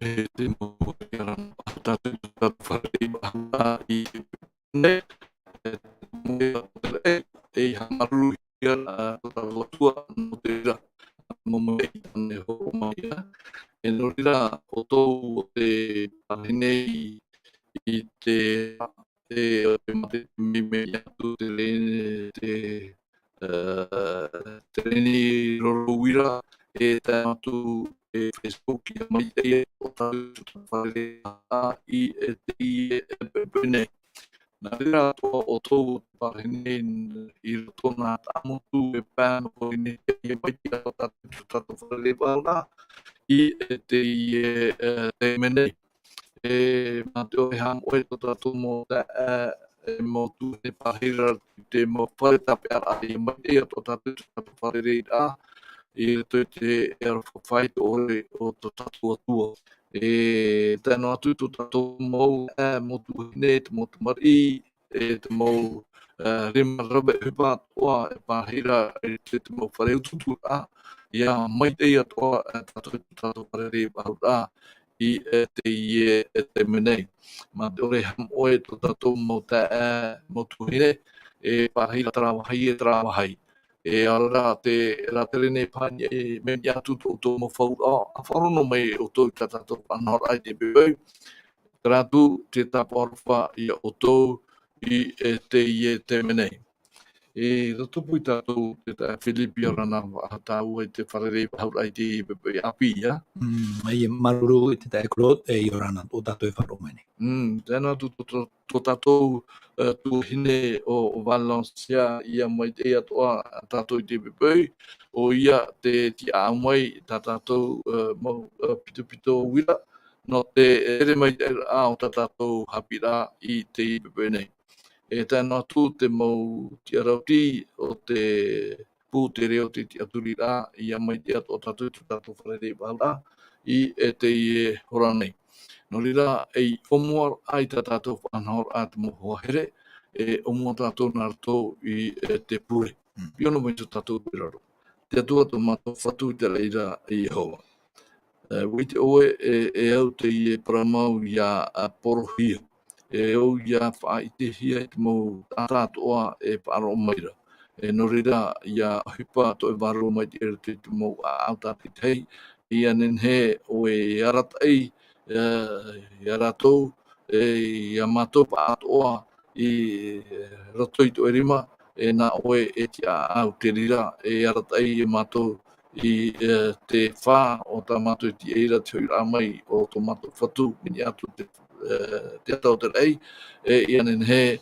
te mo era tatou whare bahua I ne e hamaru ia tatou atua no te ra mo I ane ho mai e no rira o tou o te pahinei I te o te mate me atu te rene te rene rorouira e tātu e Facebook I mai teie o tātu whare I e teie e pepene. Nā rira o tou pahinei I roto nā tamotu e pāna ko I teie mai teie o tātu whare wāra I e teie te menei. E mateo e ham oe to tātou mō e mō tu e pāhira te mō whare tape ara I mai te ato tātou whare rei a I to te ero whawhai to ore o to tātou atua. E tēnā atu to tātou mō mō tu hine te mō te mari e te mō rima rabe hepā toa e pāhira e te mō whare ututu a ia mai te atoa tātou whare rei a I teie e te menei. Ma te ore ham oe to tātou mō tuhine e pāhira trawahai e trawahai. E aroraa te raterene pāni e meni atu tō mō whaura. A wharono mai o tō I tātou whanhora ai te bebeu. Rātu te tāpārwha I o tō I teie te menei. E roto pui tātou te tā Filipi o rana whaatau e te wharerei whaura I te bebeu api, ia? Ai maruru te tae klot e I o rana o tātou e wharomene. Tēnā tō tātou tuhine o Valencia ia mai te atoa tātou I te bebeu, o ia te tia amai tā tātou pito wira, no te ere mai te a o tā tātou haapiiraa I te bebeu nei. E tēnā tū te mau tia rauti o te pū te reo te tia turira ia mai te atoa tātou wharerei wāra I e te hora nei. No rira e omua ai tā tātou whanhor a te mohoa here, e omua tātou nā rato I te pure. Piono mai tō tātou piraro. Te atua tō mātou whatu te reira I Jehova. Wite oe e au te paramau ia porohia. E au ia whaitehia te mou tātoa e Parau maira. E no rira ia ohipa to e waro mai te te mou au tāti tei. Ia nenhe o e aratai ia ratou ia mātou pātoa I ratoi to e rima e nā oe e tia au te rira e aratai I mātou I te whā o tā mātou ti eira te oira mai o tō mātou whatu mini atu te atau te rei ia nenhe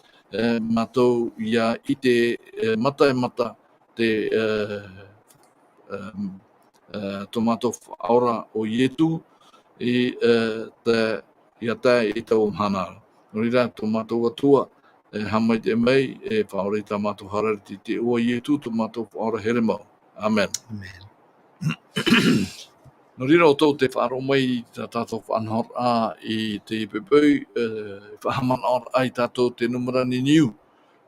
mātou ia I te mata e mata te tō mātou aora o Ietu I ia tae I tau mhanara. No rira tō mātou atua hamai te mei e whaore tā mātou harariti te ua Ietu tō mātou whaora here mau. Amen. Amen. No rira o tō te whaaro mai tā tātou whanhor a I te pepeu, whahaman or ai tātou te numarani niu.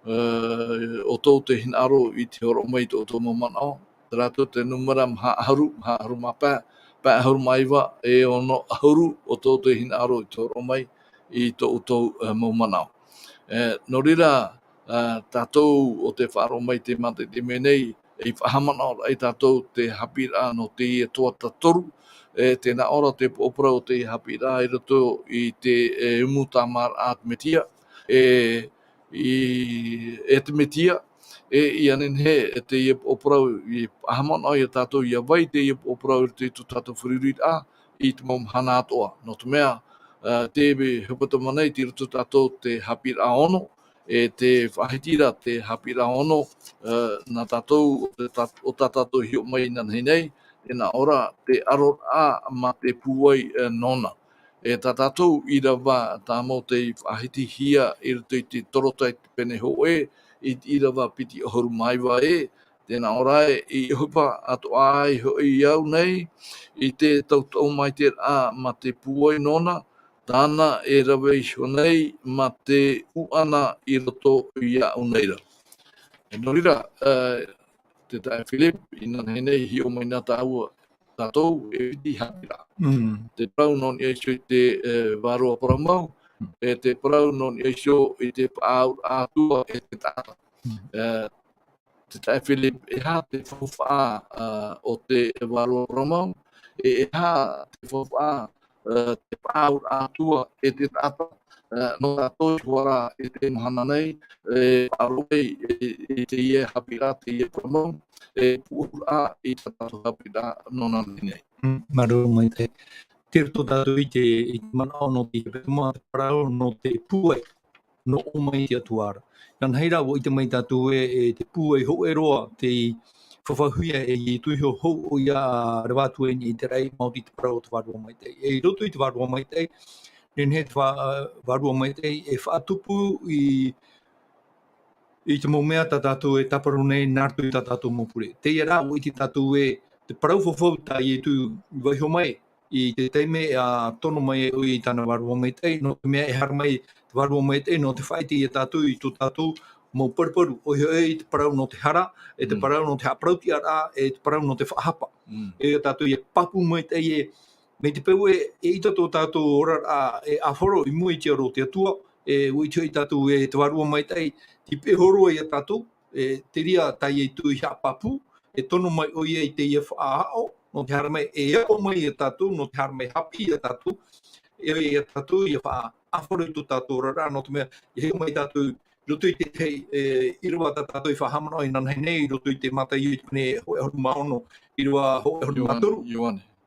O tō te hinaro I te horo mai tō maman o. Tātou te numara haru mapā, pā haru maiwa e ono haru o tō te hinaro I te horo mai I tō maumana o. No rira tātou o te whaaro mai te mate te menei, I whahaman or ai tātou te haapiiraa no teie toata toru, tēnā ora te opera o te haapiiraa I roto I te TAMARA MESIA, I te metia, ia nenhe te opera I whahaman ai tātou ia vai te opera I te tātou whiririt a I te maumhana atoa. No te mea, te hepetoma nei te roto tātou te haapiiraa ono, te whahitira te haapiiraa ono, nā tātou o tā tātou hio mai nanhei nei, e nā ora te aroraa ma te puai nona. E tā tātou Irava tā mō te whahiti hia I roto I te torotai te pene hoe, I Irava piti ohoru maiwa tēnā ora I ohipa atoa ai hoi au nei, I te tautoo-maite-raa ma te puai nona, tāna e rave iho nei ma te uana I roto I au neira. E no rira, te tae Philip, I nanhei nei hi o mai nā tāua tatou di haapiiraa. Te parau non eisio I te waroa paramau, te parau non eisio I te paau Atua te tata. Te tae while ha te whawha o te waroa paramau, ha te whawha te paau Atua te tata. No tatou wara te mahana nei, aroi teie haapiiraa teie paramau, pu'ura I tatou haapiiraa nona nei. Maruru mai te tirto tatou I te manao no te hepetoma te parau no te puai no o mai te atuara. Kan heira o I te mai tatou te puai ho roa te whawhahuia I tuiho hou o ia rewatu I te rei Māori te parau te warua mai te. Roto I te warua mai te, nen he te warua mai te whaatupu I te momea ta tātou taparu nei nārtu I ta tātou mopure. Teie rā o I te tātou te parau whawhau ta tu waiho mai I te teime tono mai o I tāna warua mai te, no te mea hara mai te warua mai te, no te whaiti tātou I tō tātou mō paruparu. O I te parau no te hara, te parau no te haparauti ara, te parau no te whahapa. Tātou papu mai te me te peu I tātou ora awhoro I mua I te aro te atua, o I tātou te warua mai te, I pehoro I tātou, te ria tai tu I hapapu, tono mai o I te ia whaahao, no te hara mai ako mai tātou, no te hara mai hapi tātou, tātou ia whaahoro I tātou rara, no te mea, heo mai tātou, roto I te Irava tātou I whahamana I nanhai nei, roto I te mata I te hoe horu maono, Irava hoe horu maturu.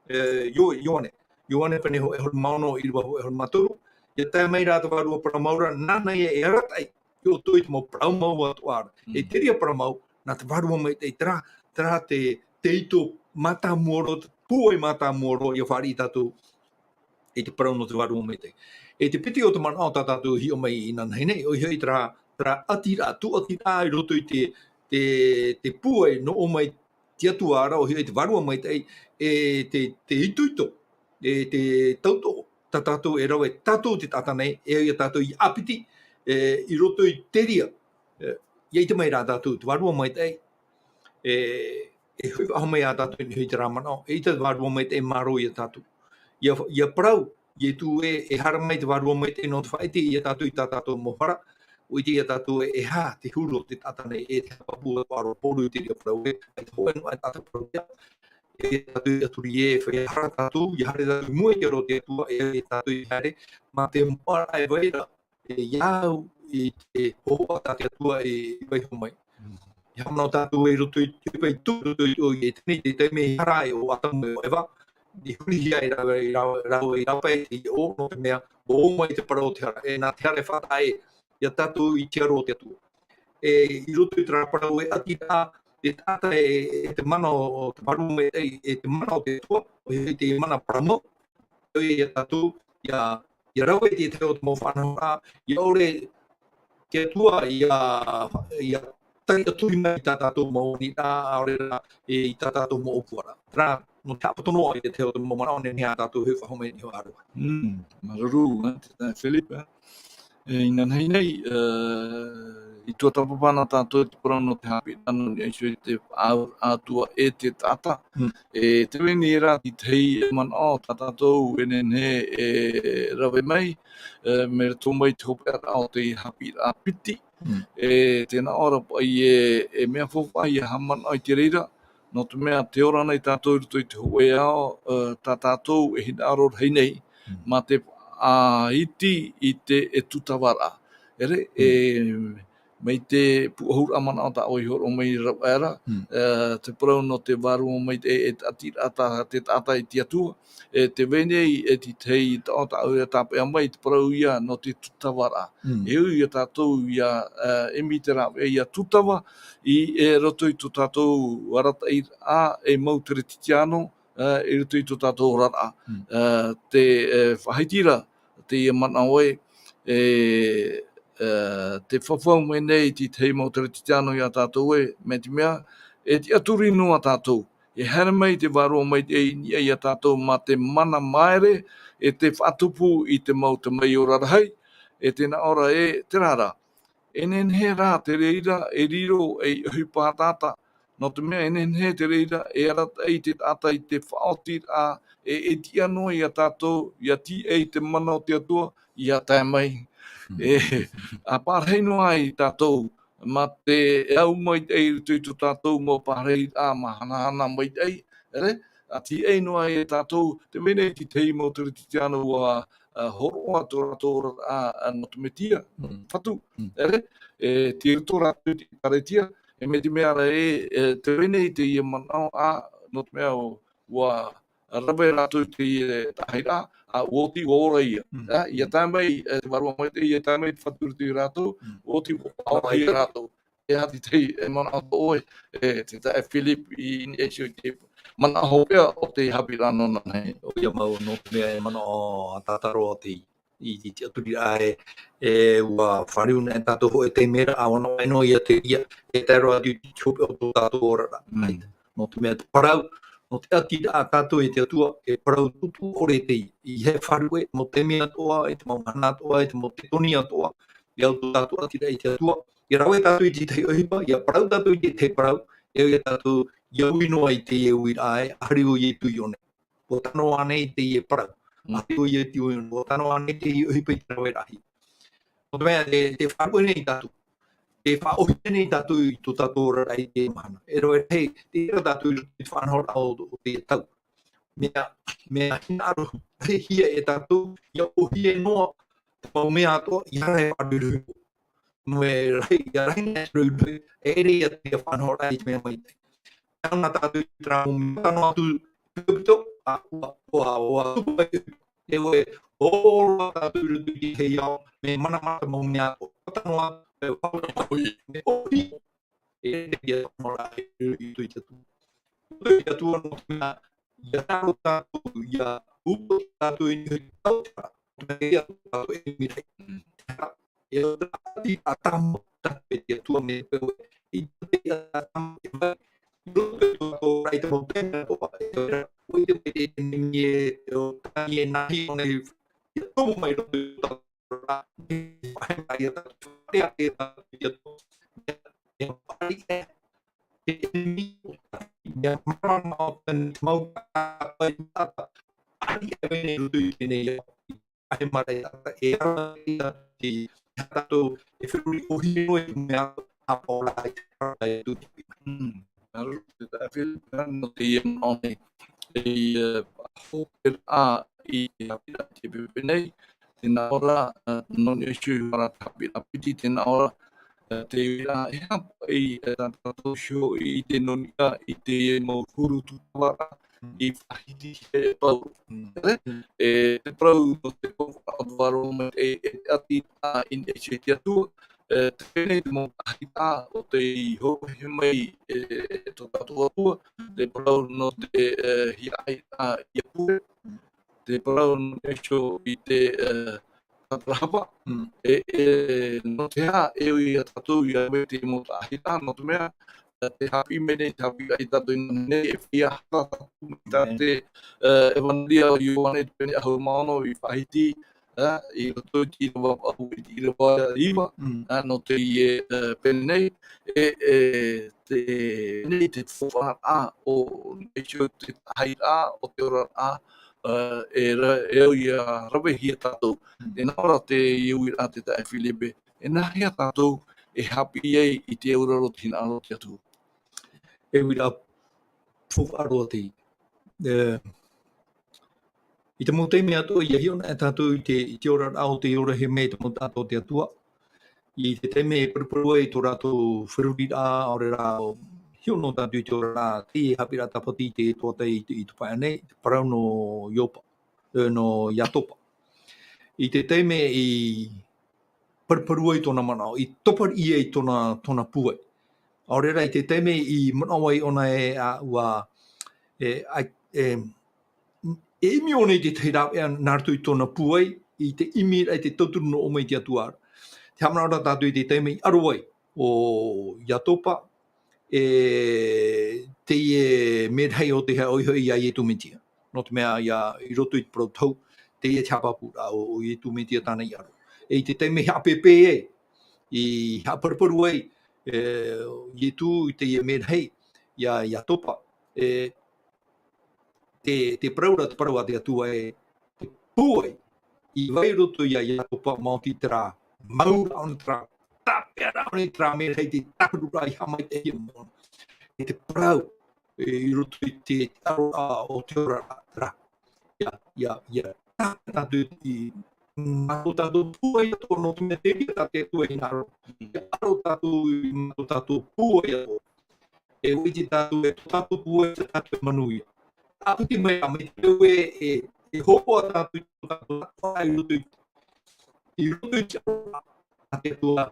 Ioane pane hoe horu maono, Irava hoe horu maturu. Ia tai mai rā te warua paramaura, nana ia aratai, o toi te mau parau mau atoara. Te ria paramau, nā te warua mai te tera te ito mata moro, te puai mata moro, ia whari tātou te parau no te warua mai te. Te piti o te mana o tātou hi o mai I nanhai nei, o hei tera atira, tu atira I roto I te puai no o mai te atuara, o hei te warua mai te, te ito, te tautoo, tātou rave, tātou te tata nei, ia tātou I apiti, I roto I te ria, I te mai rā tātou, te warua mai te, hui aho mai a tātou I hui te rāmana, te warua mai te maro I tātou. Ia parau, tu hara mai te warua mai te no te whaiti I tātou I tātou mohara, o I te tātou ha te huro te tata nei, te hapapu a waro poru I te ria parau, te hoe no a tātou parau ia, tātou I aturi whai hara tātou, I hare tātou mua I aro te atua, tātou I hare, ma te moara e waira, iau I te hoa tātou atua waiho mai. Ia mana o tātou roto I tupai tu, roto I tēnei te teime hara o atamu o ewa, I huri hia rau I rapai te o no te mea, o mai te parau te hara, nā te hara whatae, ia tātou I te aro te atua. I roto I te raparau atira, te tata te mana o te paru me te mana o te tua, o te mana paramo, ia tātou, ia rawe te te o te mō whanau, ia ore te tua, ia tai aturi mai tā tātou mō ni tā aore rā I tā tātou mō opuara. Rā, no te apatonoa I te o te mō mana o ne hea tātou hui whahome ni ho arua. Maruru, te Philip, ina nei nei, I tuatapapa na tātou te parau no te haapiiraa no ni aisio I te Atua te tata. Te weni rā I te hei mana o tā tātou he rave mai, me re tō mai te hope ara o te haapiiraa piti. Tēnā ora pai mea whawhai hamana I te reira, no te mea te ora nei tātou ruto I te hoe ao, tā tātou hina aro hei nei, ma te iti I te tutapaparaa. Ere, mai te puahura amana o ta oi horo mai rau era, te parau no te waru mai te atira te tata I te atua, te venei te tei o ta au tapea mai te parau ia no te tutapaparaa. Ia tātou ia emitera ia tutawa I roto I tō tātou warata I mau tere titiano, I roto I tō tātou rara. Te whahaitira, te mana oe, te whawhau mai nei te tei mau tere titiano I a tātou me te mea, te aturi noa tātou. Hera mai te waroa mai te I a tātou ma te mana maere, te whatupu I te mau te mai o rarahai, tēnā ora te rara. Enen he rā te reira riro ohipa tata, no te mea ene te reira, e arata i te ata i te whaoti a, e ti anō i a tātou, i a ti e te mana o te atua, i a tae mai. A pārhei no ai tātou, ma te au mai ei tu tātou mō pārhei a mahana mai ei, ere? A ti ei no ai tātou, te mene ti tei mō turi te anu a horo a tōra a no te metia, whatu, ere? Ti rito rātou ti karetia, e me te mea te mene i te ia manao a no te mea o rave rātou te tahira, a woti ora ia. Ia tāmai, te warua mai te ia tāmai te whaturu te rātou, woti ora ia rātou. E hati te mana ato oe, te tae Philip i ni esio i te mana hopea o te haapiiraa nona nei. O ia mau no te mea e mana o tātaro o te i te aturi a ua whariu na e tātou ho e te mera a wana aino i a te ia e tēro atu i tōpe o tō tātou orara. No te mea te parau, no te ati a tātou e te atua e parau tutu ore te i he whariu e mo te mea toa, e te maumana toa, e te mo te toni toa, i au tō tātou ati i te atua. I rawe tātou i te te ohipa, i a parau tātou i te parau, e o tātou i au inoa i te e ui ae, ahariu i e tui one. O tano ane i te i e parau. Ahariu i e tui one. O tano ane i te i ohipa i te rawe rahi. O te mea, te whakoe nei tātou. Te whaohite nei tātou i tō tātou rara i te mahana. E roe, hei, te ira tātou i te whanhora o te tau. Mea hina aro, hei hia e tātou, ia ohi e noa, te pau mea atoa, i hara e wharuruhu. Noe rai, ia rai nei ruruhu, e ere ia te whanhora i te mea mai te. Ana tātou i tra mumi, tano atu pito, a ua tupai, e oe, ora tātou rutu i hei au, me mana mumi atoa. Tano atu, me ohi, e ia whanhora i tui te tu. Tui te tu anō te mea, ia tāro tātou, ia upo tātou i hui tautara, me ia tātou e mirei. E o tāti a tamo, tātou e tua me pewe, i tātou a tamo e vai, i roto e tātou rai te motena toa, e ora, oi te pete e nimi e o tani e nahi o nei, i tomu mai roto e tātou rā, e whahe mai a tātou, whare a e tātou i ato, e whare e, e nimi o tātou, ia marama o tani mauka a i tata, ari e vene roto i tēnei au, ahe mara e tata, e ara e tātou, tātou e whiruri o hino e mea a paula i te rata e tuti. Aru, te tae Philip, no te ia maone, e hōpera a i te hapira te pepenei, tēnā ora, noni o shui wara te hapira piti, tēnā ora, te ira e hapa i tātou shio i te nonia, i te mau huru tutawara, i whahiti he pau. E te prau no te kōwha o waro me e ati a in e se te atua, te pene te mō ahita o te i hohe mai tō tātou atua, te prau no te hiai a i apure, te prau no te sho i te tautapapa, no te ha e ui a tātou i a me te mō ahita, no te mea, te hapi mene, te hapi ai tātou ina nei, e whia hata tātou ta te evandia o Ioane te pene ahau maono i whahiti, i roto i Irava ahu i Irava iwa, no te i pene nei, te nei te whawhara a o neisio te hai a o te ora a, e au i a rawe hia tātou. E nāra te iui a te tae Filipe, e nāhia tātou e hapi ei i te auraro tina aro te atu. E wira whawharo te i te motemi atua, i ahiona e tātou i te ora rao te ora he mei te motato te atua. I te teme e purupurua i tō rātou whiruri rā, ore rāo, hiono tātou i te ora rā, te hapira tapati te toata i te whaia nei, te parau no iopa, no iatopa. I te teme i purupurua i tōna manao, i topar ia i tōna puai. Ore rā, i te teme i manawai ona e a ua, e imi ona i te teirau ea nārtu i tōna puai, i te imi ai te tauturu no omai te atuara. Te hamanara tātou i te teime i aruai o iatopa, teie merhei o te hea oihoi i a i tumitia. No te mea i roto i te protau, teie te hapapura o i tumitia tāna i aru. I te teime hea pepe i hea paraparu ai, i tu i teie merhei, ia topa te praura te parawa te atua te puai I vai roto ia topa mautitera maura on tra tapera on tra me hei te tapura I hamai te ia mo te prau I roto I te aroraa o te ora tra ia tatu I mato tatu puai ato no te te ia te tua I naro aro tatu puai ato uiti tatu tatu puai tatu manui tatu ki mai mai te e hopo tatu tatu ai roto I roto I te aroraa te tua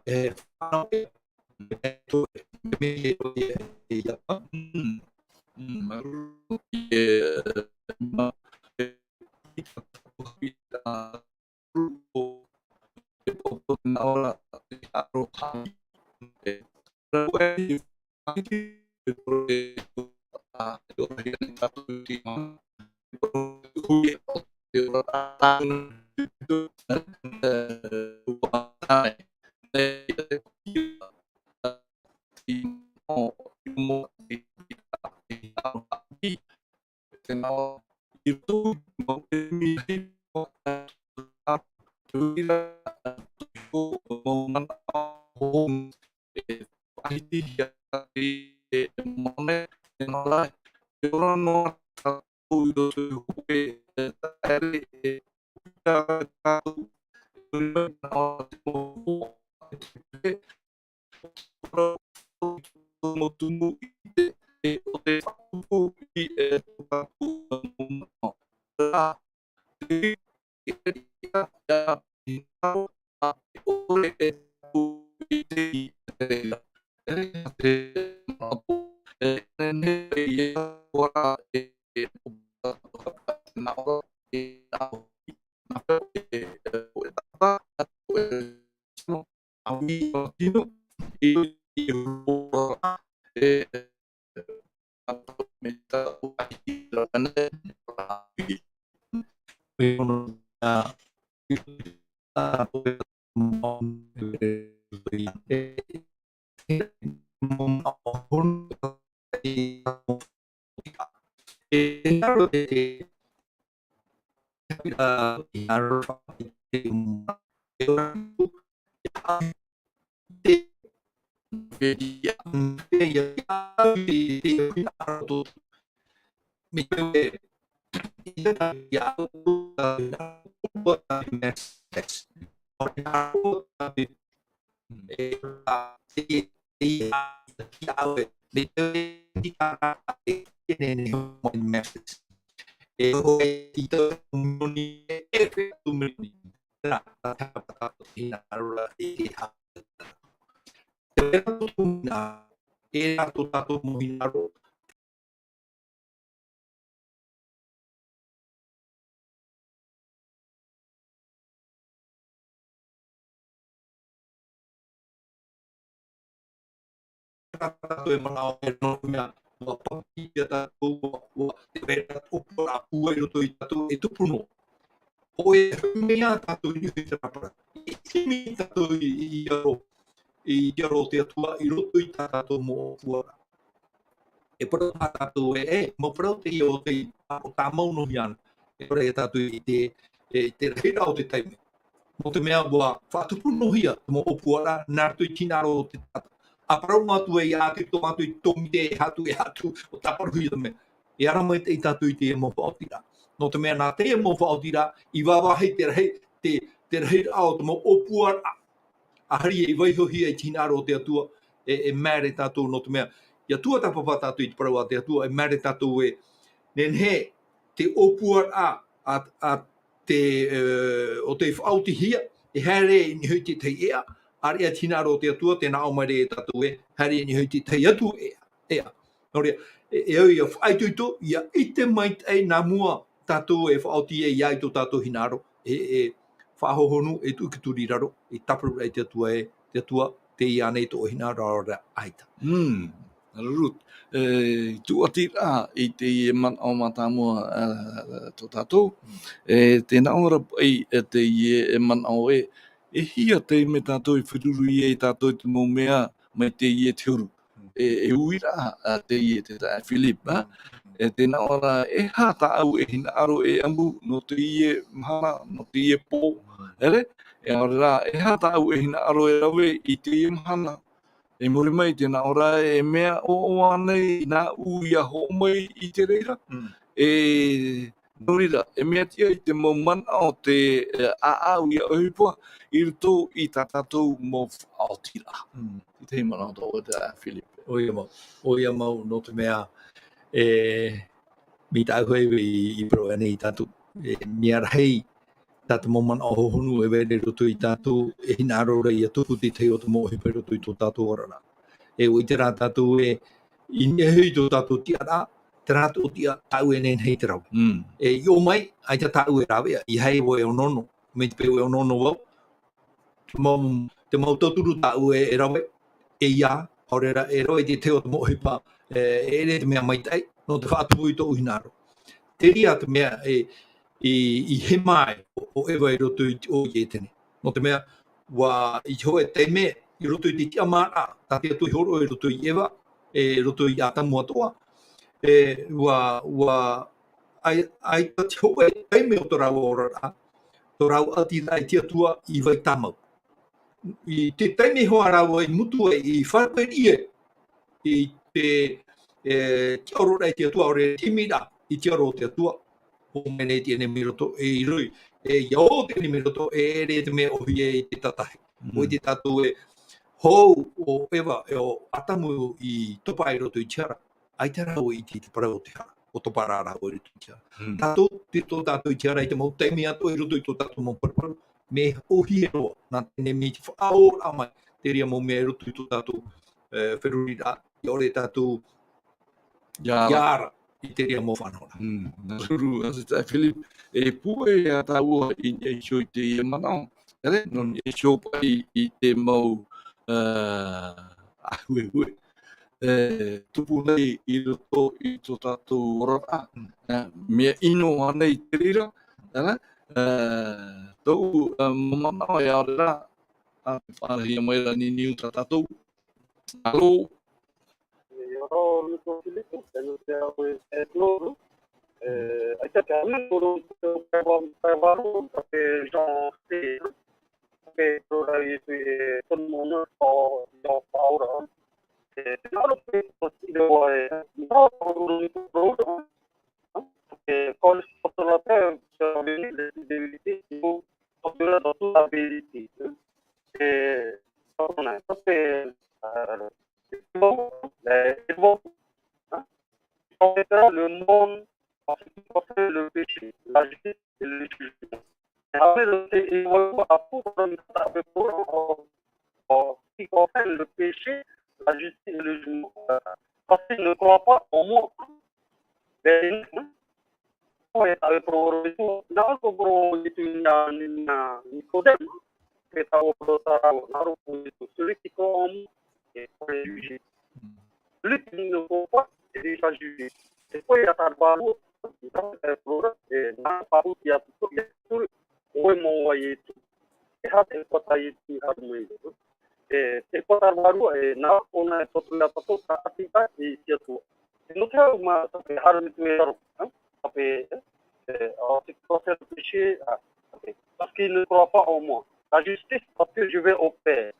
whanau tumu I aro te atua I roto I tātou mo fuara. E para tātou mo parau te I o te tā mauno hiana. E para e tātou I te reira o te taime. Mo te mea mua whātupuno hia mo o fuara nārtu I tinaro o te tata. A parau matu e āti tō matu I tomite e hatu o taparu hia me. E ara mai te I tātou I te mo whaotira. No te mea nā te mo whaotira I wawahei te reira o te mo o fuara. Ahari e waihohi e tinaro o te atua e mere tātou no te mea. Ia tuatapapa tātou I te parau a te atua e mere tātou nenhe te opua te o te whaauti hia e here I ni hui te tei ea ari a tinaro o te atua tēnā aumare e tātou here I ni hui te tei atu ea. Noria, e au ia whaituito ia ite mai tei nā mua tātou e whaauti e iai tō tātou hinaro whahohonu e tu ki raro I taparu ai te atua te ia nei tō hina rara aita. Rut. Tuatapapa I te man o matamua tō tātou. Tēnā ora pai te e man o e hia te me tātou I whiruru I tātou te mō mea mai te I te huru. e uira teie te ta Philip e tēnā ora e hata au e hina aro e ambu no teie mahana no teie po ere e ora e hata au e hina aro e rave I teie mahana e muri mai tēnā ora e mea o anei nā uia ho mai I te reira e Nurira, e mea tia I te maumana o te au ia ohipa I rito I tā tātou mō whaotira. I te himana o tō te Philip. Oia mau no te mea mi tā koe I pro ane I tātou. Mea rei tātou maumana o honu e were roto I tātou e hina aro rei a tupu te te o te mō hipa roto I tō tātou orana. E o I te rā tātou I nehei tō tātou tia rā, te rā tō tia tāu e nen hei te rau. E I o mai, ai te tāu e rāwea, I hei o e onono, me te peo e onono wau. Te mau tōturu tāu e rawe, e ia, haurera, e roi te teo te mō hipa, e re te mea maitai, no te whātupu I tō uhinaro. Te ria te mea I he mai o ewa I roto I o I e tene. No te mea, wa I hoe te mea, I roto I te TAMARA, tā te atu I horo I roto I ewa, e roto I atamu atoa, ai ta te hoe te mea o tō rau orara, tō rau ati rai te atua I vai tamau. I te teime hoa rau I mutu I wharaperie, I te te oro rai te atua ore timira I te oro te atua, o mene te ene miroto e I rui, e iao te ene miroto e re te mea ohi I te tatahi. O I te tatu hou o ewa e o atamu I topa I roto I tiara, ai te rau I te Parau te hara, o topa rara o I roto I tiara. Tātou, te tō tātou I tiara I te mau teime ato I roto I tō tātou mau paraparu, me ohi e roa, nā tene me te whaora mai, te ria mau mea roto I tō tātou wherurira, I ore tātou Yara I te ria mo whanona. Nāruru, asa tā Philip, e puai a tā ua I shio I te ia manao, ere, non e shio pai I te mau hue, tupu nei I roto I tō tātou orara, mea ino anei te rira, ere, tau mamanao e aroraa, a te whanahia mai rani niu tā tātou. Alo. Io lo Filippo, non è loro. Ai te ame loro Parau perché già che ora tutto il mondo ho paura. Non lo devo no perché con sotto la terra c'è le abilità più da tutta abilità. Non è perché le monde parce qu'il fait le péché, la justice et le jugement. Et après, il va en ce qui concerne le péché, la justice et le jugement. Parce qu'il ne croit pas en moi. Ben, celui qui croit en moi est jugé. Celui qui ne croit pas est déjà jugé. E poi a tarbaru, e nā paru ki atu tu, oe mō ai tu. E hate kota I tu haru mei. E kota tarbaru, e nā ona e totu ia tato, ka atika I ki atu. E no te au ma tape haru tu e aru. Tape, te kota le péché, parce qu'il ne croit pas en moi. La justice, parce que je vais au Père.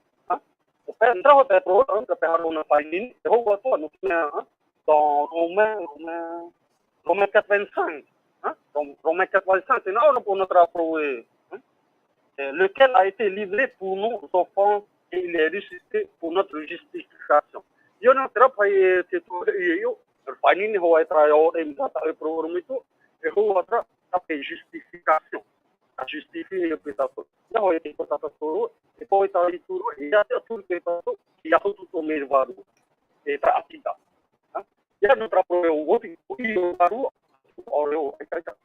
Au Père, nā ho te pro, tape haru na painin, e hou atua, no tēnā, dans Romains 4:25. Romains 4:25, c'est là pour notre approuvé. Lequel a été livré pour nos offenses et il est ressuscité pour notre justification. Yo na tra pai te tu yo, pani ni ho ai tra yo e mata e promito e ho atra a justification. A justifier le peccato. Ya ho e peccato e poi ta rituro e ya te tu peccato, ya tutto mervado. E tra attività. Ya no trapo o outro o paru o caita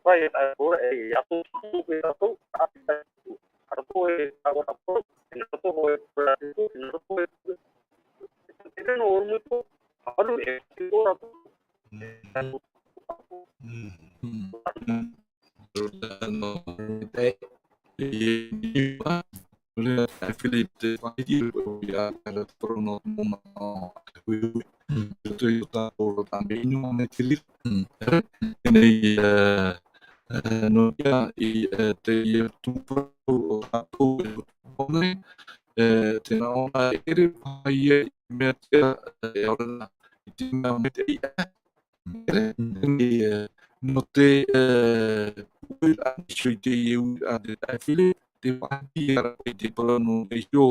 vai agora é a tudo pecado a to agora por no to para no to é no muito paru é agora Philip te whaiti ia era prono muma hui tu tatou tambe inu me tili nei no ia I te ia tupu o tatou e te naona ere pai e mea tea e ora I te mea me te ia no te pui a sui te iu a te taifile te wāhi ara i te paranu e hio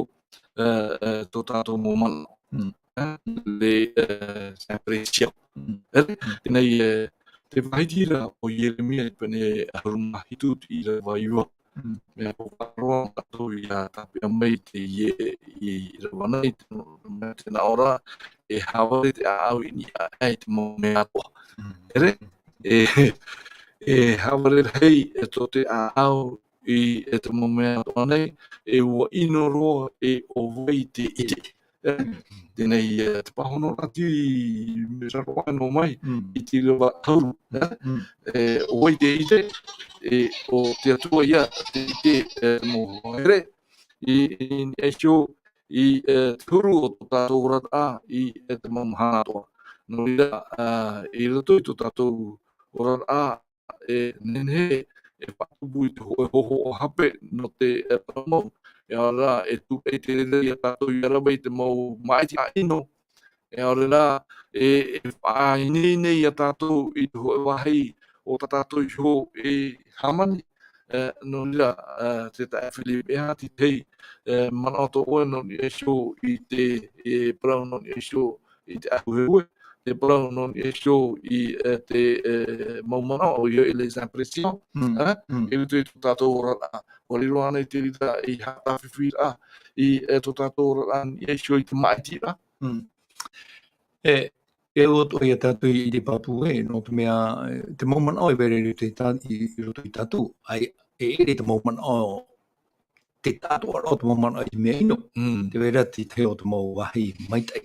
tō tātou mō mana le sempre sia tēnei te whaitira o Yeremia I pene haruma hitu I le waiua mea po wharoa tātou I a tāpia mai te I rawana I tēnā ora e haware te aau I ni a ai te mō mea atoa e haware hei e tō te aau I te mō mea atoa nei e ua ino roa e o wai te ite tēnei te pahono rati me raroa no mai I te rewa tauru o wai te ite o te atua ia te ite mō here I eisho I te huru o tō tātou rata I te mamahana atoa no ira I rato I tō tātou rata nene e whakubui te hoho o hape no te paramau e ora e tupe te rei a tātou I Irava I te mau maiti a ino e ora rā e whaini nei a tātou I te hoe wahi o tātou I ho e hamani no ira te tae Filipe e hati tei mana ato oe no ni e sho I te parau no ni e sho I te ahuehue te parau no ni e sho I te maumana o I les impressions e le tui tātou ora o riro ana I te rita I hata whiwhira I tō tātou ora ni e sho I te maiti ra E o to ia tātou I te papu no te mea, te maumana o e vere I roto I tātou, ai e ere te maumana o te tātou o te maumana I mea ino, te vera te o te mau wahi maitai.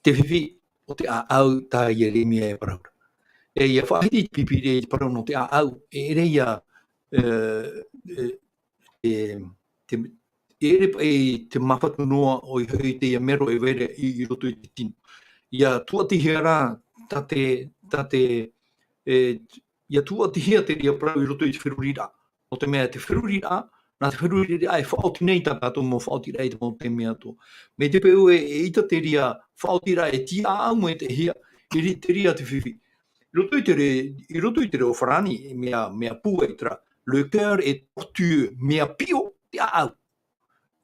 Te whiwhi o te au tā Yeremia e paraura. E ia whaahiti pipire I parau no te au, e ere ia te mawhatu noa o I te ia mero e vere I roto I te tino. Ia tuatihia rā, ia tuatihia te ria parau I roto I te whirurira. O te mea te whirurira, nā te whirurira e whaoti nei tā tātou mō whaoti rei te mō te mea tō. Me te peu e ita te ria whaoti rā e tia au mo e te hia, I te ria te whiwhi. I roto I te reo wharani, mea puai tra, le cœur est tortueux, mea pio te au.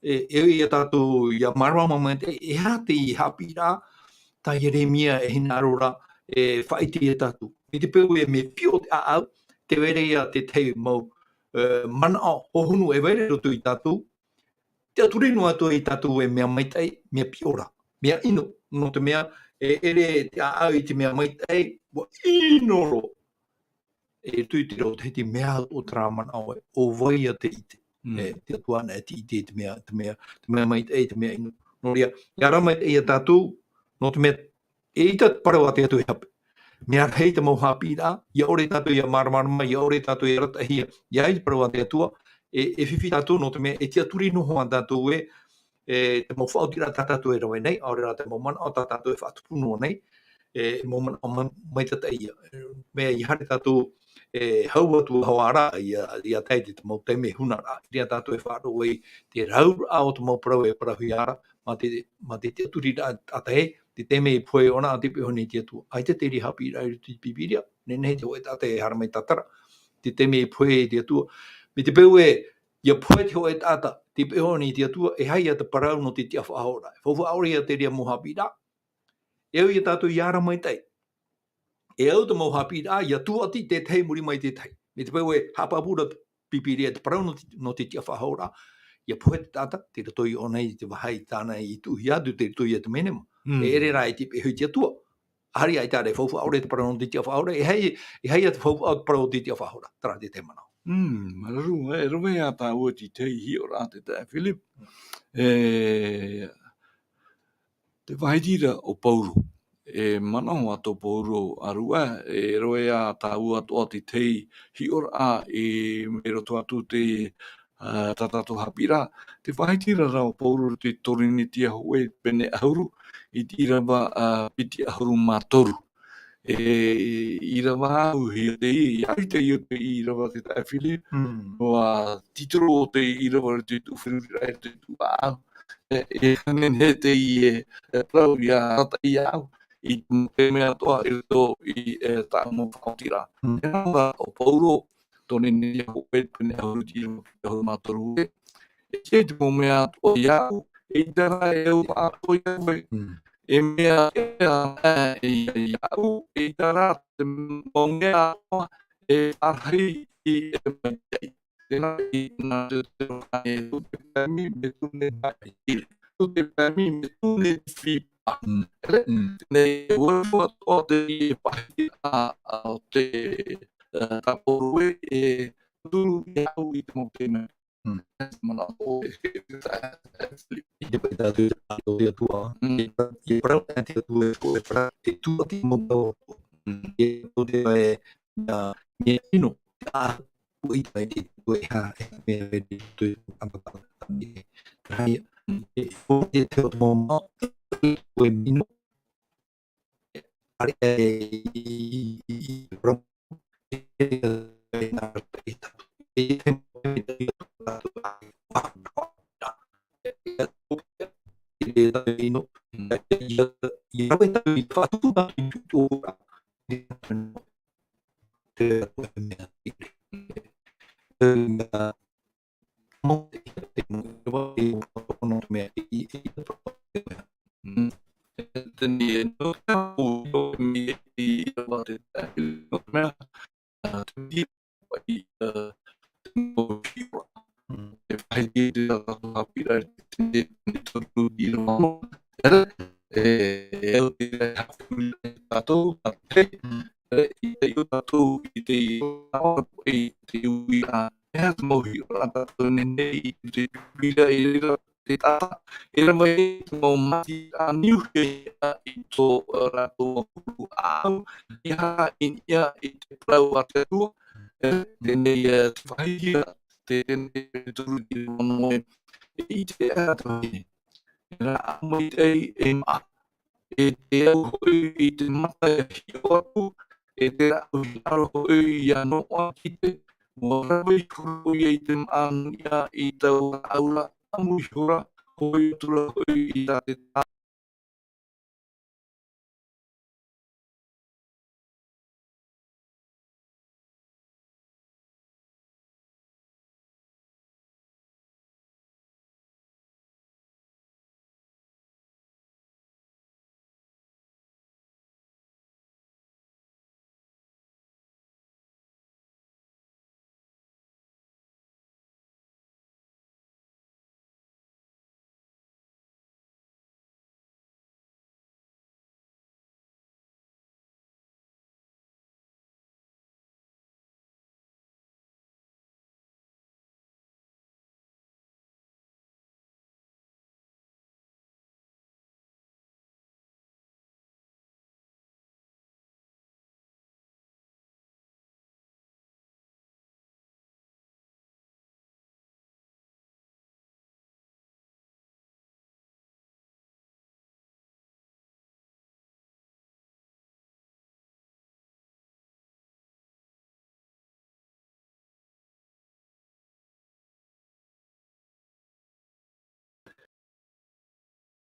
E ia tātou ia marama mo e hā te I haapiiraa, tā Yeremia e hina aroraa e whaiti e tātou. I te peu e me pio te au, te were ia te tei mau mana o hohunu e were roto I tātou. Te aturino atua I tātou e mea maitai, mea piora, mea ino, no te mea e ere te au I te mea maitai, wa inoro. E tui te rau te mea o tramana o vai a te ite. Te atuana e te ite te mea maitai, te mea ino. No ria, ia rama e a tātou, no te mea, e ita parau a te atu e hape. Mea hei te mau haapiiraa, ia ore tātou ia maramarama, ia ore tātou ia ratahia, ia hei te parau a te atua, e whiwhi tātou no te mea, e te aturi noho a tātou te mau whaotira tā tātou e rawe nei, aore rā te mau mana o tā tātou e whaatupunoa nei, mau mana o maitata ia. Mea I hare tātou hau atu hauara ia teite te mau teime hunara, ria tātou e whaaro wei te rau ao te mau parau e parahui ara, ma te aturi ata he, te teme I poe ona a te pehoni te atua. Ai te teri haapiiraa I te pipiria, nenei te hoe tate e haramai tatara, te teme I poe te atua. Me te peu ia poe te hoe tata, te pehoni te atua, e hai a te parau no te tia whaahora. E whauwha aore ia te ria mo haapiiraa. E au ia tātou I ara mai tei. E au te mau haapiiraa, ia tuati te tei muri mai te tei. Me te peu hapapura pipiria te parau no te tia whaahora, ia poe te tata, te ratoi o nei te wahai tāna I tuhi atu, te ratoi a te menema. E ere rā I te pehui te atua. Ahari ai tāre whauwha aore te parau no te tia whaahora, e hei a te whauwha te parau te tia whaahora. Tara te te manao. Mararu, e rome a tā ua ti tei hi o rā te tae Philip. Te whaitira o Pauru. E manao ato Pauru arua, e roe a tā ua toa ti tei hi o rā e me roto atu te tatou haapiiraa, te whaitira rao pauru te torini tia hoe pene ahuru, I te Irava piti ahuru mātoru. Irava au hea te iai te i o te Irava te tae whiri, wa titoro o te Irava te tuwhiruira e te tuau. Hanen he te I prau ia tata I au, I te mea toa I to I tāmo whakautira. Nā o pauro, tōne ni hoe pene ahuru ti Irava piti ahuru mātoru e. Te te mo mea toa I au, tara e au mātoa I au e mea e au tara te mo mea toa e arhei I mai. Tēnā I nā te e te pēmi me tūne mai. Te pēmi me tūne whipa. Nei uafua toa te I pahi o te taporu e tūru I au I te mo te mea. Mana o e Ia pai tātou o te atua. I parau te atua e parau e tua ti mo tau. E o te me ino. O I pai te tua e ha e me e te tua tautapapa. Rai e o te teo te mo mao. O e mino. Are e parau e nā e tatu. E te mo e te tatu. Ino I rave tau I whātuku nā I tutu ora te mea mo te mo mea I Tēnei e no o mi I te no mea te mi I mo hira e whai te tatou haapiiraa te totu I rono e eo te hawhuri tatou a te I te o tatou I te awa I te ui a ea te mohi o a tatou nenei I te pira I rira te tata e ra mai te mau mati a niuhe I tō rātou hulu au I ha in ia I te prau a te atua tēnei te whahihia tēnei te turu I rono I te ea te wahine Rā mai tei e maa e te au hoi I te mata e hio atu e te rau haro hoi I anoa ki te mua rawei hoi I te maanu ia I tau aura amui hora hoi tura hoi I tā te tā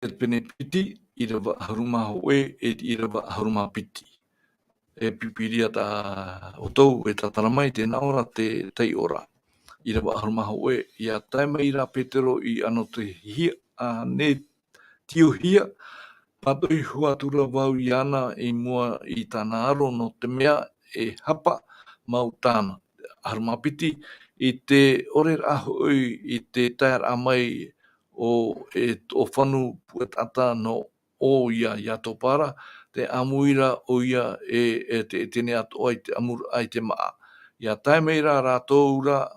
e pene piti Irava haruma hoe e Irava haruma piti. E pipiria ta o tou e tatara mai te naora te tei ora. Irava haruma hoe ia taima ira petero I ano te hia a ne tio hia pato I huatura wau I ana I mua I tāna aro no te mea e hapa mau tāna. Haruma piti I te ore ahoi I te tair amai o whanu puatata no o ia topara te amuira o ia te tene atoa I te amura ai te maa. Ia taimeira rātou ura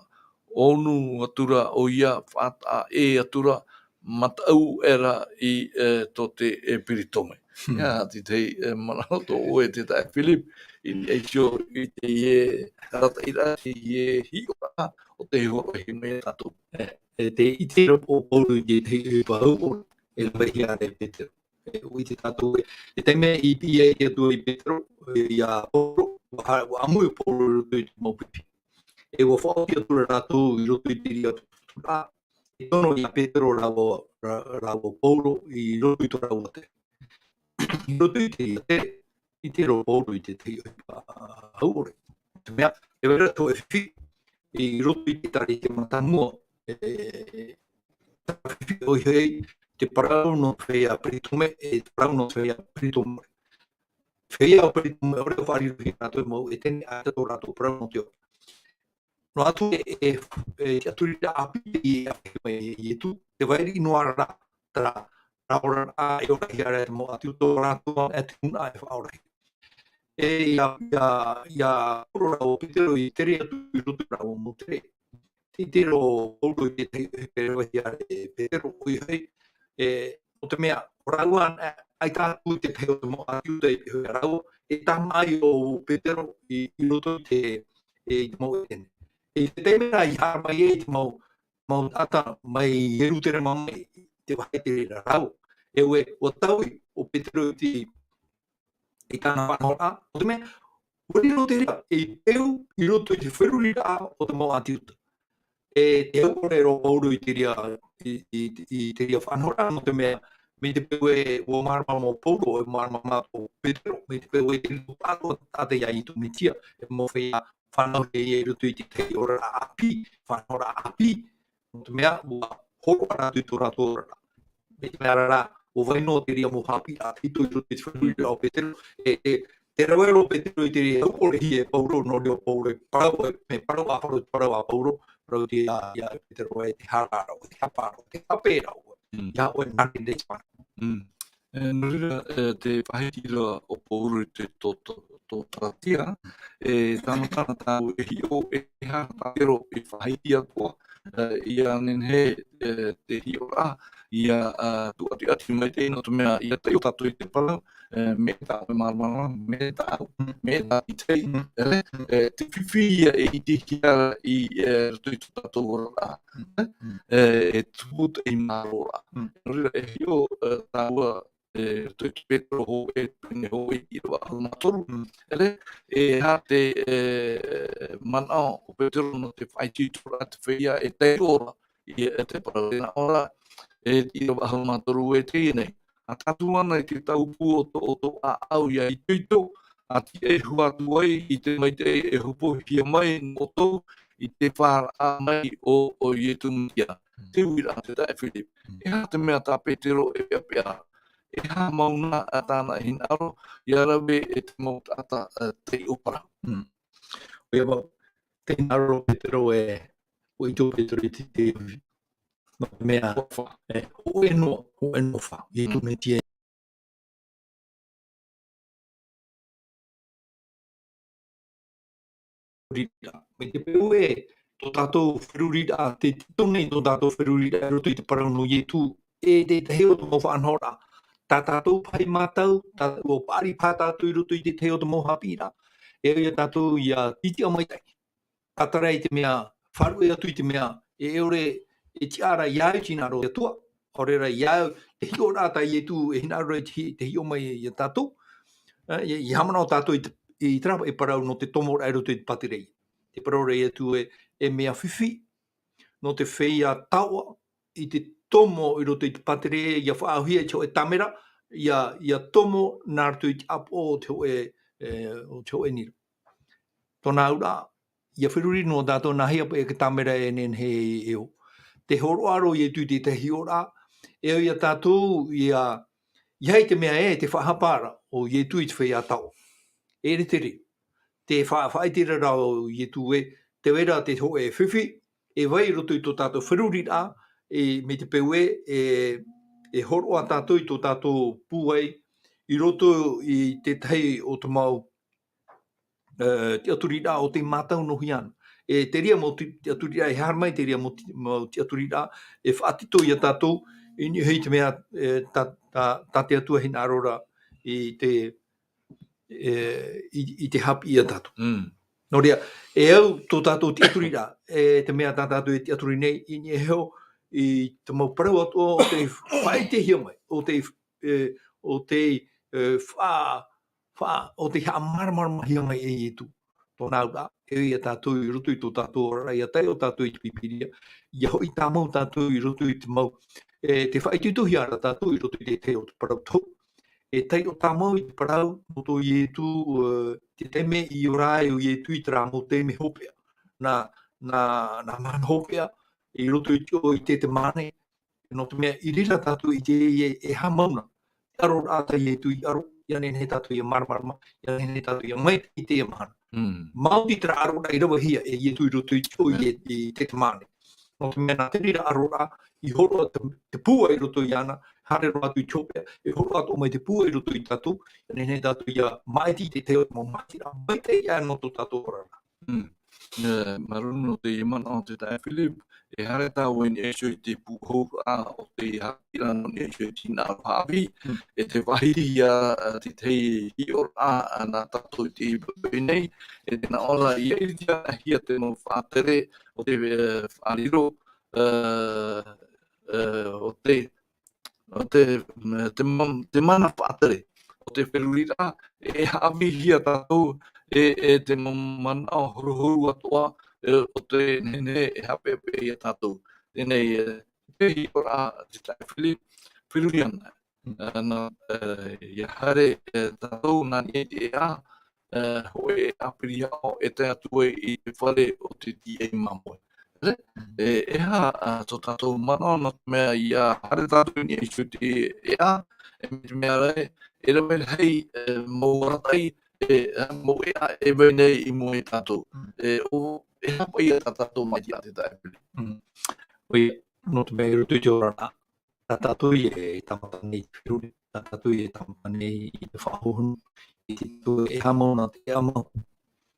onu atura o ia whata atura matau era I to te piritome. Ia ti tei manahoto o te tai Philip I eisio I te rata ira I hiora o te horo hi me tatou. Te itiro o polu i te pau, e vai a te petero. O te tatou, e te mea i pia i atua i petero, i a polo, wa amu i polo i te maupipi. E wa whao i atua ratou i roto i te ria tura, e tono i a petero rawo polo i roto i tora ua te. I roto i te ria te, i te ro polo i te te haure. Te mea, e vera to e fi, i roto i te tari te matamua, oi hei, te parau no whea pritome, e te parau no whea pritome. Whea o pritome, ore o whari ruhi rato e mau, e tene a tato rato parau no te o. No atu e aturi da api i a whea i tu, te wairi no ara tra ora a e ora hi ara e mo atu tō rato e te una e whaora. E ia ora o pitero i tere atu i roto rao mo tere. Tiro olo i te pero i a pero i hei o te mea rauan ai tātu te peo te mo atu te peo rau e tamai o petero i roto te mo ene. E te mea i harmai e te mau ata mai heru tere mamai te wahe te rau. E ue o taui o petero i tāna whanora o te mea uri roto te rea e peo i roto i te wherurira o te mo atu. E te aukore ro ouro i te ria whanora no te mea me te pewe o marama mo pouro e marama o petero me te pewe te rito pāko tate ia i tu mitia e mo whea whanau he i rutu i te te ora api whanora api no te mea ua horo aratu i tō rato ora me te mea rara o vaino te ria mo haapiiraa tito i rutu i te whanura o petero te rawero petero i te ria aukore hi e pouro no reo pouro e parau me parau a pouro Rau te ia petero e te harara o te hapara o te hapera o ia o e nari de spana. Nurira te whahitira o pouru te tō taratia, e tāna tāu e hi o e hara pero e whahiti atua, ia nenhe te hi o rā, ia tuati mai te ino tu mea, ia te o tatu i te parau, me tā me marmara, me tā i tei, te whiwhi ia e i te hiara i tu i tu tatu o rā, e tūt e marora. Nurira e hi o tāua te petro ho e pene ho i Irava matoru e ha te manao o petro no te whaiti tura te whia e te ora i te pararena ora e Irava matoru e te nei a tatu ana i te taupu o to a au ia i tuito a ti e hua tuai i te mai te e hupo hia mai no tau i te whara a mai o i tu mutia te uira te tae Philip e ha te mea tā petro e pia e ha mauna a tāna hinaro, i arawe e te mau tata te upara. Oia mau, te hinaro petero e o i tō petero i te mea o e no wha, i tō me tia. Me te peo e tō tātou whirurira, te tito nei tō tātou whirurira e roto i te parau no i tū, e te heo tō mau whanhora. Tā tātou pai mātau, o pāri pātātou i roto i te heo tō mau haapiiraa. E ia tātou i a titi a maitai. Tātara i te mea, wharu e atu i te mea, e ore e tiara iau tinaro i atua. Orera iau, te hio rāta i etu e hinaro e te hio mai i a tātou. I hamana o tātou i trapa e parau no te tomo rai roto i te patirei. Te parau rei atu e mea whiwhi, no te whea taua, i te tomo i roto i te patirei, ia whaahuia i te tamera, ia tomo nā ratu i te apo o te hoe nira. Tōna ura, ia whiruri no tātou nā hea e ka tamera e nen he eo. Te horoaro i etu te hiora, e ia tātou ia hei te mea e te whahapara o i etu i te whea tau. E re te re. Te whaitira rao i etu e, te wera te hoe e whiwhi, e vai roto i tō tātou whiruri rā, me te peue e horo a tātou i tō tātou puai, i roto i te tei o te mau te aturira o te mātau nohi ana. E te ria mo te aturira, e harmai te ria mo te aturira, e whaatito i a tātou, i ni hei te mea tā te atua hina arora i te hapi i a tātou. No rea, eu tō tātou te aturi rā, te mea tā tātou te aturi nei, I heo, I te mau parau atua o te whae te hia mai, o te o te ha marama hia mai e tu. Tō nau rā, ia tātou I roto I tō tātou ora, ia tai o tātou I te pipiria, ia hoi tā mau tātou I roto I te mau, te whae tutuhi ara tātou I roto I te o te parau tau. E tai o tā mau I te parau, mo tō I te teme I orai o I tu I te rā mo teme hopea. Na man hopea, I roto I te mane, no te mea I rira tātou I te e ha mauna. Aro rāta I tu I aro, ia nene tātou I marama, ia nene tātou I mai I te mana. Mauti te rā aro rā I rawa hia e tu I roto I te mane. No te mea nā te rira aro rā, I horo te pua I roto I ana, hare roa tu I chopea, e horo atu mai te pua I roto I tatu, nene tatu ia maiti te teo te mau maiti rā, maite ia no tō tatu rā. Maruno te imana o te tae Philip, e hare tāu e ni e te puhou a o te hāpiiraa no ni e tina hapi, e te wahiri ia te tei hior a nā tātou te nei, e tēnā ora I e tia hia te no whātere o te whāriro te mana whātere o te wherurira e hawi hia tātou e te mana o huru atoa o te nene e hapepe I a tātou. Tēnei te hiora te tae whiruri ana. Nā ia hare tātou nani e te ea hoe e apiria o e te atue I te whare o te TAMARA mamoe. E ha tō tātou mana no te mea ia hare tātou ni e te ea e me te mea rei e rawe hei mōratai mo ea e nei I mo e tātou. E hapa ia tā tātou mai te ate tae pili. Oi, no te mea rutu te ora nā, tā tātou I tamata nei te whiruri, tā tātou I tamata nei I te whahohunu, I te tu e hamona te amau,